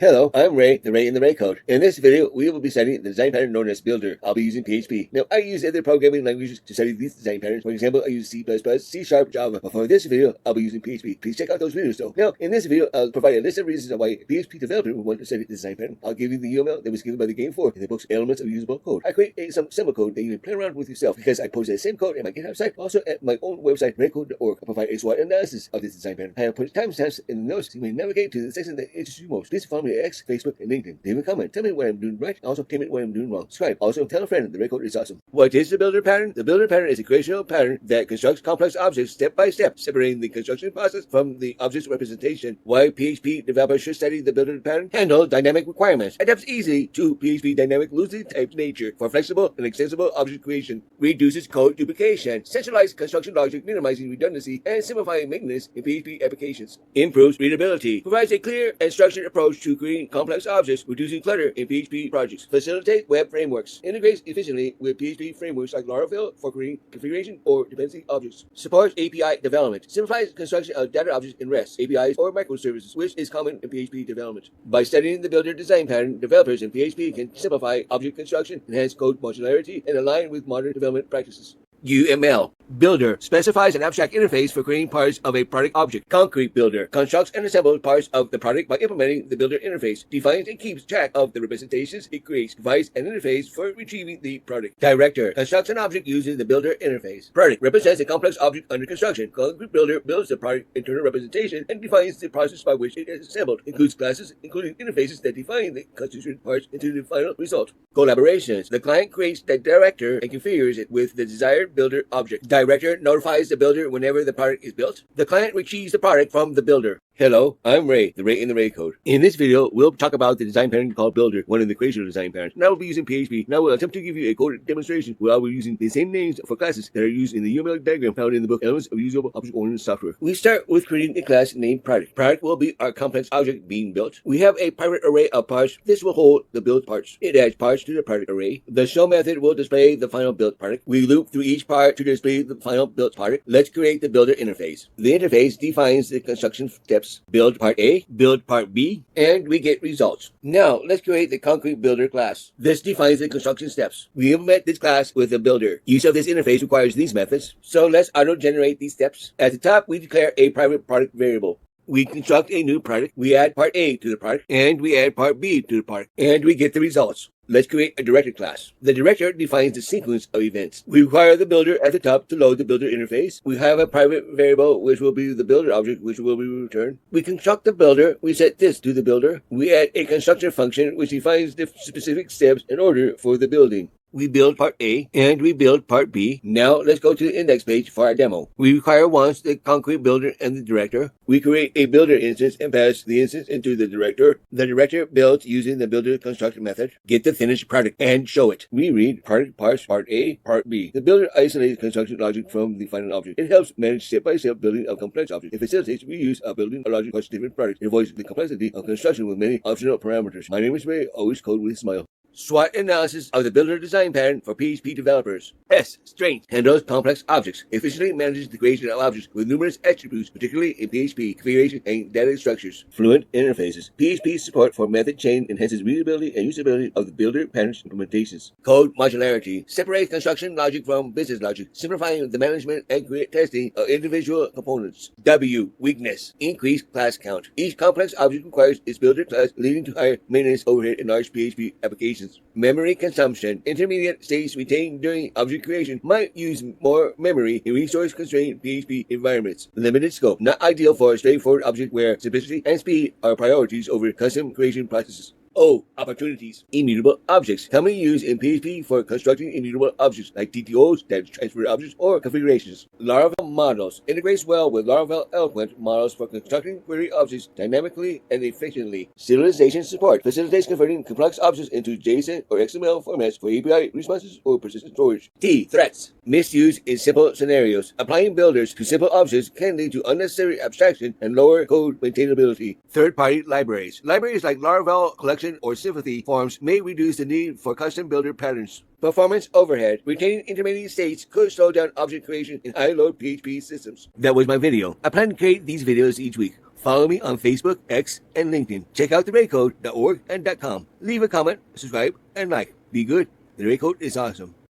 Hello, I'm Ray, the Ray in the Ray Code. In this video, we will be studying the design pattern known as Builder. I'll be using PHP. Now, I use other programming languages to study these design patterns. For example, I use C++, C#, Java. But for this video, I'll be using PHP. Please check out those videos though. Now, in this video, I'll provide a list of reasons why a PHP developer would want to study the design pattern. I'll give you the UML that was given by the Game 4 in the book's Elements of Usable Code. I create some simple code that you can play around with yourself because I post the same code at my GitHub site, also at my own website, raycode.org. I provide a SWOT analysis of this design pattern. I have put timestamps in the notes so you may navigate to the section that interests you most. Please follow me at X, Facebook, and LinkedIn. Leave a comment. Tell me what I'm doing right. Also, tell me what I'm doing wrong. Subscribe. Also, tell a friend that the Ray Code is awesome. What is the builder pattern? The builder pattern is a creational pattern that constructs complex objects step by step, separating the construction process from the object's representation. Why PHP developers should study the builder pattern? Handle dynamic requirements. Adapts easily to PHP dynamic loosely typed nature for flexible and extensible object creation. Reduces code duplication. Centralized construction logic, minimizing redundancy and simplifying maintenance in PHP applications. Improves readability. Provides a clear and structured approach to creating complex objects, reducing clutter in PHP projects. Facilitate web frameworks. Integrates efficiently with PHP frameworks like Laravel for creating configuration or dependency objects. Supports API development. Simplifies construction of data objects in REST, APIs, or microservices, which is common in PHP development. By studying the builder design pattern, developers in PHP can simplify object construction, enhance code modularity, and align with modern development practices. UML. Builder specifies an abstract interface for creating parts of a product object. Concrete builder constructs and assembles parts of the product by implementing the builder interface, defines and keeps track of the representations it creates, provides an interface for retrieving the product. Director constructs an object using the builder interface. Product represents a complex object under construction. Concrete builder builds the product internal representation and defines the process by which it is assembled. Includes classes, including interfaces that define the constituent parts into the final result. Collaborations. The client creates the director and configures it with the desired builder object. Director notifies the builder whenever the product is built. The client retrieves the product from the builder. Hello, I'm Ray, the Ray in the Ray Code. In this video, we'll talk about the design pattern called Builder, one of the Creational Design Patterns. Now we'll be using PHP. Now we'll attempt to give you a code demonstration where I'll be using the same names for classes that are used in the UML diagram found in the book Elements of Usable Object-Oriented Software. We start with creating a class named Product. Product will be our complex object being built. We have a private array of parts. This will hold the built parts. It adds parts to the product array. The show method will display the final built product. We loop through each part to display the final built product. Let's create the builder interface. The interface defines the construction steps. Build part A, build part B, and we get results. Now, let's create the concrete builder class. This defines the construction steps. We implement this class with the builder. Use of this interface requires these methods. So let's auto-generate these steps. At the top, we declare a private product variable. We construct a new product. We add part A to the product, and we add part B to the product, and we get the results. Let's create a director class. The director defines the sequence of events. We require the builder at the top to load the builder interface. We have a private variable, which will be the builder object, which will be returned. We construct the builder. We set this to the builder. We add a constructor function, which defines the specific steps in order for the building. We build part A, and we build part B. Now, let's go to the index page for our demo. We require once the concrete builder and the director. We create a builder instance and pass the instance into the director. The director builds using the builder construct method. Get the finished product and show it. We read product parts part A, part B. The builder isolates construction logic from the final object. It helps manage step-by-step building of complex objects. It facilitates reuse of building a logic across different products. It avoids the complexity of construction with many optional parameters. My name is Ray. Always code with a smile. SWOT analysis of the builder design pattern for PHP developers. S. Strength. Handles complex objects. Efficiently manages the creation of objects with numerous attributes, particularly in PHP, configuration, and data structures. Fluent interfaces. PHP support for method chain enhances readability and usability of the builder patterns implementations. Code modularity. Separates construction logic from business logic, simplifying the management and create testing of individual components. W. Weakness. Increased class count. Each complex object requires its builder class, leading to higher maintenance overhead in large PHP applications. Memory consumption. Intermediate states retained during object creation might use more memory in resource-constrained PHP environments. Limited scope. Not ideal for a straightforward object where simplicity and speed are priorities over custom creation processes. O. Opportunities. Immutable objects. Commonly used in PHP for constructing immutable objects like TTOs, data transfer objects, or configurations. Laravel models. Integrates well with Laravel Eloquent models for constructing query objects dynamically and efficiently. Serialization support. Facilitates converting complex objects into JSON or XML formats for API responses or persistent storage. T. Threats. Misuse in simple scenarios. Applying builders to simple objects can lead to unnecessary abstraction and lower code maintainability. Third-party libraries. Libraries like Laravel Collection or Sympathy forms may reduce the need for custom builder patterns. Performance overhead. Retaining intermediate states could slow down object creation in high-load PHP systems. That was my video. I plan to create these videos each week. Follow me on Facebook, X, and LinkedIn. Check out theraycode.org and .com. Leave a comment, subscribe, and like. Be good. The Ray Code is awesome.